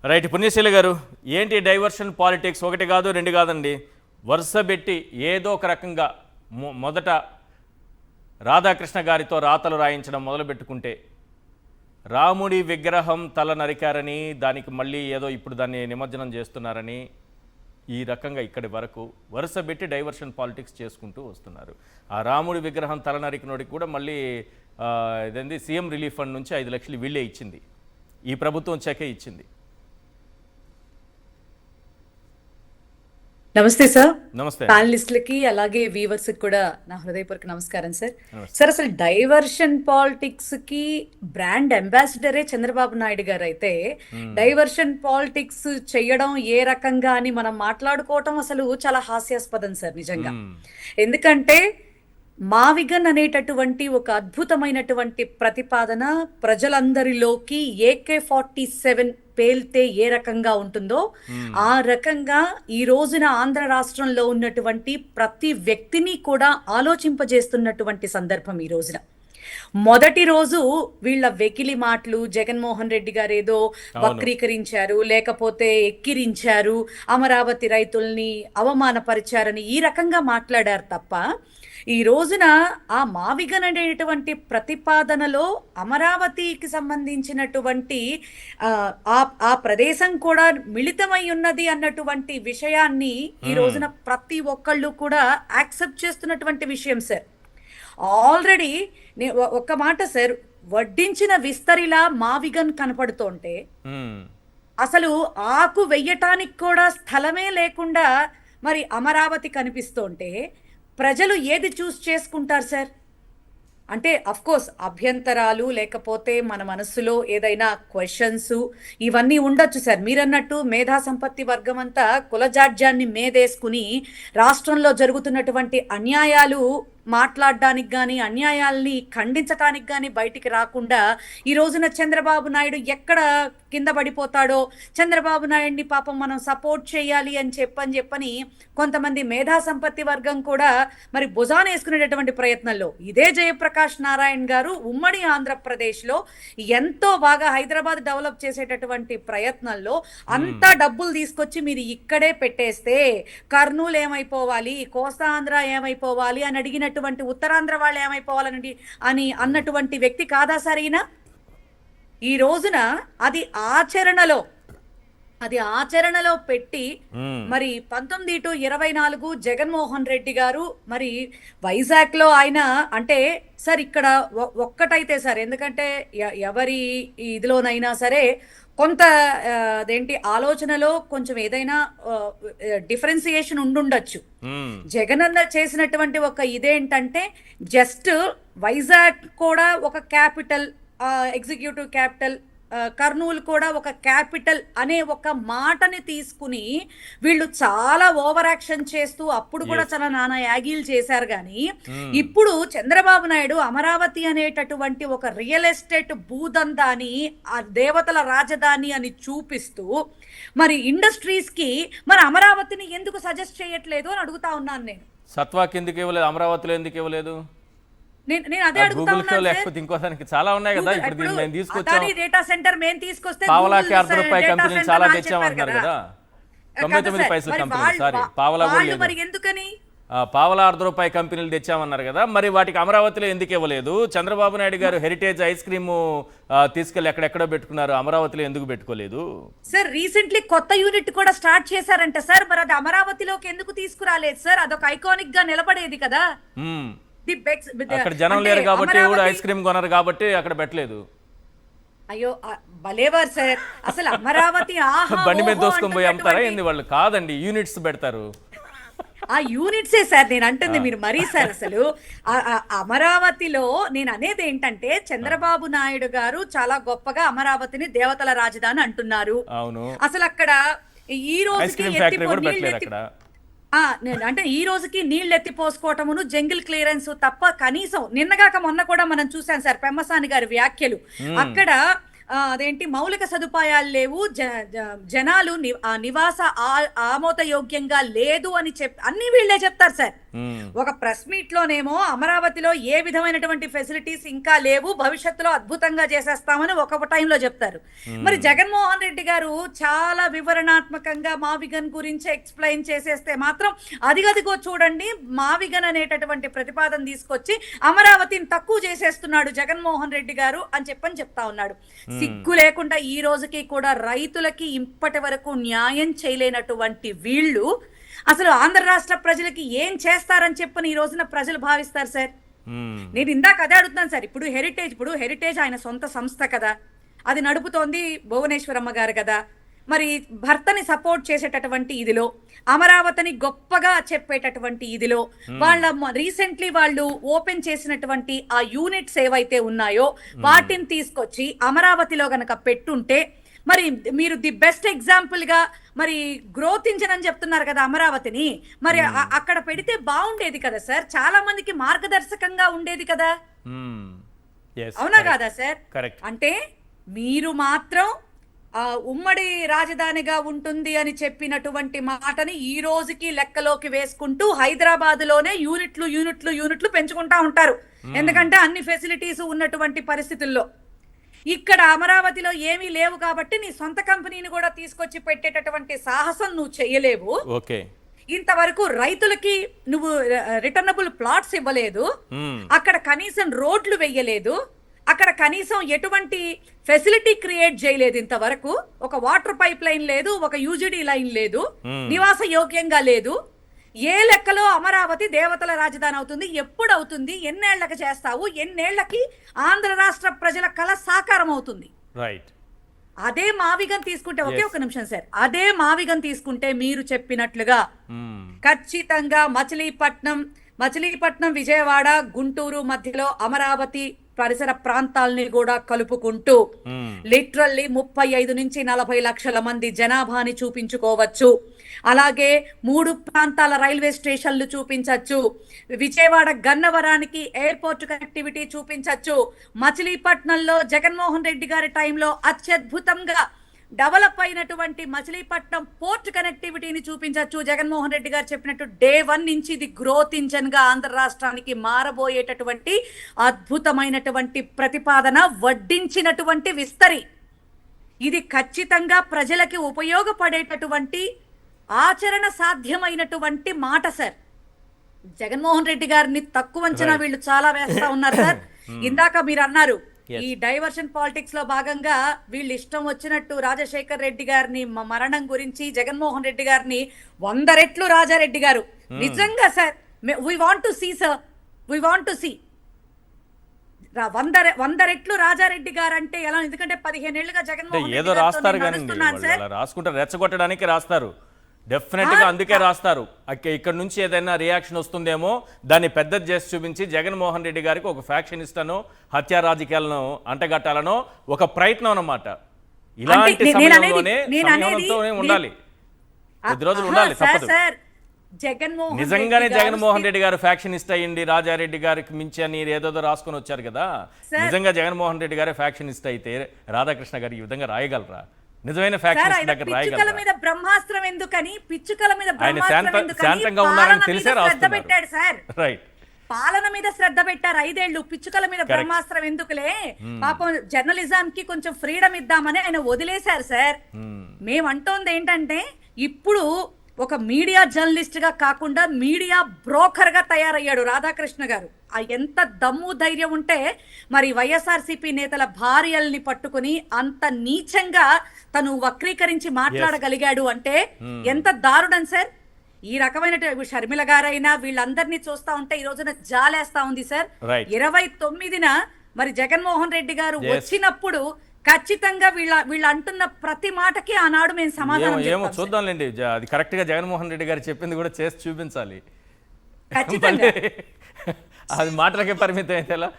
Right పుణ్యశీల గారు, ఏంటి diversion politics? ఒకటి కాదు రెండు కాదండి, వరుస పెట్టి ఏదో ఒక రకంగా మొదట రాధాకృష్ణ గారితో రాతలు రాయించడం మొదలుపెట్టుకుంటే రాముడి విగ్రహం తల నరికారని, దానికి మళ్ళీ ఏదో ఇప్పుడు దాన్ని నిమజ్జనం చేస్తున్నారని, ఈ రకంగా ఇక్కడి వరకు వరుస పెట్టి డైవర్షన్ పాలిటిక్స్ చేసుకుంటూ వస్తున్నారు. ఆ రాముడి విగ్రహం తల నరికినోడికి కూడా మళ్ళీ ఇదేంది సీఎం రిలీఫ్ ఫండ్ నుంచి 5 లక్షలు వీళ్ళే ఇచ్చింది, ఈ ప్రభుత్వం చెకే ఇచ్చింది. నమస్తే సార్. నమస్తే ప్యానలిస్టులకి అలాగే వ్యూవర్స్ కి కూడా నా హృదయపూర్వక నమస్కారం సార్. సార్ అసలు డైవర్షన్ పాలిటిక్స్ కి బ్రాండ్ అంబాసిడరే చంద్రబాబు నాయుడు గారు అయితే డైవర్షన్ పాలిటిక్స్ చేయడం ఏ రకంగా అని మనం మాట్లాడుకోవటం అసలు చాలా హాస్యాస్పదం సార్ నిజంగా. ఎందుకంటే మావిగన్ అనేటటువంటి ఒక అద్భుతమైనటువంటి ప్రతిపాదన ప్రజలందరిలోకి AK-47 పేల్తే ఏ రకంగా ఉంటుందో ఆ రకంగా ఈ రోజున ఆంధ్ర రాష్ట్రంలో ఉన్నటువంటి ప్రతి వ్యక్తిని కూడా ఆలోచింపజేస్తున్నటువంటి సందర్భం ఈ రోజున. మొదటి రోజు వీళ్ళ వెకిలి మాటలు, జగన్మోహన్ రెడ్డి గారు ఏదో వక్రీకరించారు, లేకపోతే ఎక్కిరించారు, అమరావతి రైతుల్ని అవమానపరిచారని ఈ రకంగా మాట్లాడారు తప్ప ఈ రోజున ఆ మావిగన్ అనేటువంటి ప్రతిపాదనలో అమరావతికి సంబంధించినటువంటి ఆ ప్రదేశం కూడా మిళితమై ఉన్నది అన్నటువంటి విషయాన్ని ఈ రోజున ప్రతి ఒక్కళ్ళు కూడా యాక్సెప్ట్ చేస్తున్నటువంటి విషయం సార్. ఆల్రెడీ ఒక్క మాట సార్, వడ్డించిన విస్తరిలా మావిగన్ కనపడుతుంటే అసలు ఆకు వెయ్యటానికి కూడా స్థలమే లేకుండా మరి అమరావతి కనిపిస్తుంటే ప్రజలు ఏది చూస్ చేసుకుంటారు సార్? అంటే అఫ్ కోర్స్ అభ్యంతరాలు లేకపోతే మన మనస్సులో ఏదైనా క్వశ్చన్స్ ఇవన్నీ ఉండొచ్చు సార్. మీరన్నట్టు మేధా సంపత్తి వర్గం అంతా కులజాడ్యాన్ని మేదేసుకుని రాష్ట్రంలో జరుగుతున్నటువంటి అన్యాయాలు మాట్లాడడానికి కానీ అన్యాయాల్ని ఖండించడానికి కానీ బయటికి రాకుండా ఈ రోజున చంద్రబాబు నాయుడు ఎక్కడ కింద పడిపోతాడో, చంద్రబాబు నాయుడిని పాపం మనం సపోర్ట్ చేయాలి అని చెప్పని కొంతమంది మేధా సంపత్తి వర్గం కూడా మరి భుజాన వేసుకునేటటువంటి ప్రయత్నంలో ఇదే జయప్రకాష్ నారాయణ గారు ఉమ్మడి ఆంధ్రప్రదేశ్లో ఎంతో బాగా హైదరాబాద్ డెవలప్ చేసేటటువంటి ప్రయత్నంలో అంతా డబ్బులు తీసుకొచ్చి మీరు ఇక్కడే పెట్టేస్తే కర్నూలు ఏమైపోవాలి, కోస్తా ఆంధ్ర ఏమైపోవాలి అని అడిగినటువంటి ఉత్తరాంధ్ర వాళ్ళు ఏమైపోవాలని అన్నటువంటి వ్యక్తి కాదా సరైనా? ఈ రోజున అది ఆచరణలో పెట్టి మరి 19-24 జగన్మోహన్ రెడ్డి గారు మరి వైజాగ్ లో ఆయన అంటే సార్ ఇక్కడ ఒక్కటైతే సార్, ఎందుకంటే ఎవరి ఇదిలోనైనా సరే కొంత అదేంటి ఆలోచనలో కొంచెం ఏదైనా డిఫరెన్సియేషన్ ఉండుండొచ్చు. జగన్ అన్న చేసినటువంటి ఒక ఇదేంటంటే జస్ట్ వైజాగ్ కూడా ఒక క్యాపిటల్, ఎగ్జిక్యూటివ్ క్యాపిటల్, కర్నూలు కూడా ఒక క్యాపిటల్ అనే ఒక మాటని తీసుకుని వీళ్ళు చాలా ఓవర్ యాక్షన్ చేస్తూ అప్పుడు కూడా చాలా నానా యాగీలు చేశారు. కానీ ఇప్పుడు చంద్రబాబు నాయుడు అమరావతి అనేటటువంటి ఒక రియల్ ఎస్టేట్ భూదందాని, ఆ దేవతల రాజధాని అని చూపిస్తూ మరి ఇండస్ట్రీస్ కి మరి అమరావతిని ఎందుకు సజెస్ట్ చేయట్లేదు అని అడుగుతా ఉన్నాను నేను. సత్వాకి ఎందుకు ఇవ్వలేదు, అమరావతిలో ఎందుకు ఇవ్వలేదు? నేను అదే అడుగుతా ఉన్నాను. లేకపోతే ఇంకోసారికి చాలా ఉన్నాయి కదా. ఇప్పుడు మేము తీసుకొచ్చాం డేటా సెంటర్, మేము తీసుకొస్తే పావలాకి ₹1 కంపెనీలు చాలా తెచ్చామంటున్నారు కదా. 99 పైసల కంపెనీ, సారీ పావలా మరి ఎందుకని పావలా ₹1 కంపెనీలు తెచ్చామన్నారు కదా. మరి వాటికి అమరావతిలో ఎందుకు ఇవ్వలేదు? చంద్రబాబు నాయుడు గారు హెరిటేజ్ ఐస్ క్రీమ్ తీసుకెళ్లి ఎక్కడెక్కడో పెట్టుకున్నారు, అమరావతిలో ఎందుకు పెట్టుకోలేదు? సార్ రీసెంట్లీ కొత్త యూనిట్ కూడా స్టార్ట్ చేశారంట సార్, మరి అది అమరావతిలోకి ఎందుకు తీసుకురాలేదు సార్? అదొక ఐకానిక్ గా నిలబడేది కదా. అక్కడ జనం లేరు కాబట్టి కూడా ఐస్ క్రీమ్ కొనరు కాబట్టి అక్కడ పెట్టలేదు. అయ్యో భలేవారు సార్, అసలు అమరావతి బండి మీద దోసుకొని పోయి అమ్ముతారా ఏంది వాళ్ళు? కాదండి, యూనిట్స్ పెడతారు. ఆ యూనిట్సే సార్ నేను అంటుంది. మీరు మరీ సార్ అసలు అమరావతిలో నేను అనేది ఏంటంటే చంద్రబాబు నాయుడు గారు చాలా గొప్పగా అమరావతిని దేవతల రాజధాని అంటున్నారు. అవును, అసలు అక్కడ ఈ రోజుకి అంటే ఈ రోజుకి నీళ్ళు ఎత్తి పోసుకోవటమును జంగిల్ క్లియరెన్స్ తప్ప కనీసం నిన్నగాక మొన్న కూడా మనం చూసాం సార్ పెమ్మసాని గారి వ్యాఖ్యలు. అక్కడ అదేంటి మౌలిక సదుపాయాలు లేవు, జనాలు నివాస ఆమోదయోగ్యంగా లేదు అని అన్ని వీళ్ళే చెప్తారు సార్. ఒక ప్రెస్ మీట్ లోనేమో అమరావతిలో ఏ విధమైనటువంటి ఫెసిలిటీస్ ఇంకా లేవు, భవిష్యత్తులో అద్భుతంగా చేసేస్తామని ఒక టైంలో చెప్తారు. మరి జగన్మోహన్ రెడ్డి గారు చాలా వివరణాత్మకంగా మావిగన్ గురించి ఎక్స్ప్లెయిన్ చేసేస్తే మాత్రం అదిగదిగో చూడండి మావిగన్ అనేటటువంటి ప్రతిపాదన తీసుకొచ్చి అమరావతిని తక్కువ చేసేస్తున్నాడు జగన్మోహన్ రెడ్డి గారు అని చెప్తా ఉన్నాడు. సిగ్గు లేకుండా ఈ రోజుకి కూడా రైతులకి ఇప్పటి వరకు న్యాయం చేయలేనటువంటి వీళ్ళు అసలు ఆంధ్ర రాష్ట్ర ప్రజలకి ఏం చేస్తారని చెప్పని ఈ రోజున ప్రజలు భావిస్తారు సార్. నేను ఇందాక అదే అడుగుతున్నాను సార్. ఇప్పుడు హెరిటేజ్ ఆయన సొంత సంస్థ కదా, అది నడుపుతోంది భువనేశ్వరమ్మ గారు కదా. మరి భర్తని సపోర్ట్ చేసేటటువంటి ఇదిలో, అమరావతిని గొప్పగా చెప్పేటటువంటి ఇదిలో రీసెంట్లీ వాళ్ళు ఓపెన్ చేసినటువంటి ఆ యూనిట్స్ ఏవైతే ఉన్నాయో వాటిని తీసుకొచ్చి అమరావతిలో గనక పెట్టుంటే, మరి మీరు ది బెస్ట్ ఎగ్జాంపుల్ గా మరి గ్రోత్ ఇంజన్ అని చెప్తున్నారు కదా అమరావతిని, మరి అక్కడ పెడితే బాగుండేది కదా సార్, చాలా మందికి మార్గదర్శకంగా ఉండేది కదా. అవునా కాదా సార్? అంటే మీరు మాత్రం ఉమ్మడి రాజధానిగా ఉంటుంది అని చెప్పినటువంటి మాటని ఈ రోజుకి లెక్కలోకి వేసుకుంటూ హైదరాబాద్ లోనే యూనిట్లు పెంచుకుంటా ఉంటారు. ఎందుకంటే అన్ని ఫెసిలిటీస్ ఉన్నటువంటి పరిస్థితుల్లో ఇక్కడ అమరావతిలో ఏమీ లేవు కాబట్టి నీ సొంత కంపెనీని కూడా తీసుకొచ్చి పెట్టేటటువంటి సాహసం నువ్వు చెయ్యలేవు. ఇంతవరకు రైతులకి నువ్వు రిటర్నబుల్ ప్లాట్స్ ఇవ్వలేదు, అక్కడ కనీసం రోడ్లు వెయ్యలేదు, అక్కడ కనీసం ఎటువంటి ఫెసిలిటీ క్రియేట్ చేయలేదు. ఇంతవరకు ఒక వాటర్ పైప్ లైన్ లేదు, ఒక యూజిడి లైన్ లేదు, నివాస యోగ్యంగా లేదు. ఏ లెక్కలో అమరావతి దేవతల రాజధాని అవుతుంది? ఎప్పుడు అవుతుంది? ఎన్నేళ్లకు చేస్తావు? ఎన్నేళ్లకి ఆంధ్ర రాష్ట్ర ప్రజల కళ సాకారం అవుతుంది? అదే మావిగన్ తీసుకుంటే, ఒకే ఒక నిమిషం సార్, అదే మావిగన్ తీసుకుంటే మీరు చెప్పినట్లుగా ఖచ్చితంగా మచిలీపట్నం విజయవాడ గుంటూరు మధ్యలో అమరావతి పరిసర ప్రాంతాలని కూడా కలుపుకుంటూ లిటరల్లీ 35 నుంచి 40 లక్షల మంది జనాభాని చూపించుకోవచ్చు. అలాగే 3 ప్రాంతాల రైల్వే స్టేషన్లు చూపించవచ్చు, విజయవాడ గన్నవరానికి ఎయిర్పోర్ట్ కనెక్టివిటీ చూపించవచ్చు, మచిలీపట్నంలో జగన్మోహన్ రెడ్డి గారి టైంలో అత్యద్భుతంగా డెవలప్ అయినటువంటి మచిలీపట్నం పోర్ట్ కనెక్టివిటీని చూపించవచ్చు. జగన్మోహన్ రెడ్డి గారు చెప్పినట్టు డే 1 నుంచి ఇది గ్రోత్ ఇంజన్ గా ఆంధ్ర రాష్ట్రానికి మారబోయేటటువంటి అద్భుతమైనటువంటి ప్రతిపాదన, వడ్డించినటువంటి విస్తరి. ఇది ఖచ్చితంగా ప్రజలకి ఉపయోగపడేటటువంటి ఆచరణ సాధ్యమైనటువంటి మాట సార్. జగన్మోహన్ రెడ్డి గారిని తక్కువ అంచనా వీళ్ళు చాలా వేస్తా ఉన్నారు సార్. ఇందాక మీరు అన్నారు ఈ డైవర్షన్ పాలిటిక్స్ లో భాగంగా వీళ్ళు ఇష్టం వచ్చినట్టు రాజశేఖర్ రెడ్డి గారిని మరణం గురించి, జగన్మోహన్ రెడ్డి గారిని 100 రెట్లు రాజారెడ్డి గారు. నిజంగా sir, we want to see sir, we want to see 100 రెట్లు రాజారెడ్డి గారు అంటే ఎలా? ఎందుకంటే 15 ఏళ్లుగా జగన్మోహన్ ఏదో రాస్తారు కానీ రాసుకుంటారు, రెచ్చగొట్టడానికి రాస్తారు, డెఫినెట్ గా అందుకే రాస్తారు. ఇక్కడ నుంచి ఏదైనా రియాక్షన్ వస్తుందేమో దాన్ని పెద్దది చేసి చూపించి జగన్మోహన్ రెడ్డి గారికి ఒక ఫ్యాక్షనిస్టనో హత్యా రాజకీయాలను అంటగట్టాలనో ఒక ప్రయత్నం అన్నమాట. ఇలాంటి సమయంలోనే సంయమనంతోనే ఉండాలి, కొద్ది రోజులు ఉండాలి, తప్పదు. నిజంగానే జగన్మోహన్ రెడ్డి గారు ఫ్యాక్షనిస్ట్ అయ్యింది రాజారెడ్డి గారికి మించి అని ఏదో రాసుకొని వచ్చారు కదా. నిజంగా జగన్మోహన్ రెడ్డి గారే ఫ్యాక్షనిస్ట్ అయితే రాధాకృష్ణ గారు ఈ విధంగా రాయగలరా? నిజమైన పిచ్చుకల మీద బ్రహ్మాస్త్రం ఎందుకని, పిచ్చుకల మీద శాంతంగా ఉన్నారని తెలిసే పెట్టాడు సార్. పాలన మీద శ్రద్ధ పెట్టారు 5 ఏళ్లు, పిచ్చుకల మీద బ్రహ్మాస్త్రం ఎందుకులే, పాపం జర్నలిజానికి కొంచెం ఫ్రీడమ్ ఇద్దామని ఆయన వదిలేశారు సార్. మేమంటోంది ఏంటంటే ఇప్పుడు ఒక మీడియా జర్నలిస్ట్ గా కాకుండా మీడియా బ్రోకర్ గా తయారయ్యాడు రాధాకృష్ణ గారు. ఎంత దమ్ము ధైర్యం ఉంటే మరి వైఎస్ఆర్సీపీ నేతల భార్యల్ని పట్టుకుని అంత నీచంగా తను వక్రీకరించి మాట్లాడగలిగాడు అంటే ఎంత దారుణం సార్. ఈ రకమైన షర్మిల గారైనా వీళ్ళందరినీ చూస్తా ఉంటే ఈ రోజున జాలేస్తా ఉంది సార్. 29న మరి జగన్మోహన్ రెడ్డి గారు వచ్చినప్పుడు ఖచ్చితంగా వీళ్ళు అంటున్న ప్రతి మాటకి ఆనాడు మేము సమాధానం ఏమో చూద్దాంలేండి. అది కరెక్ట్ గా జగన్మోహన్ రెడ్డి గారు చెప్పింది కూడా చేసి చూపించాలి. అది మాటలకే పరిమితం అయితే ఎలా?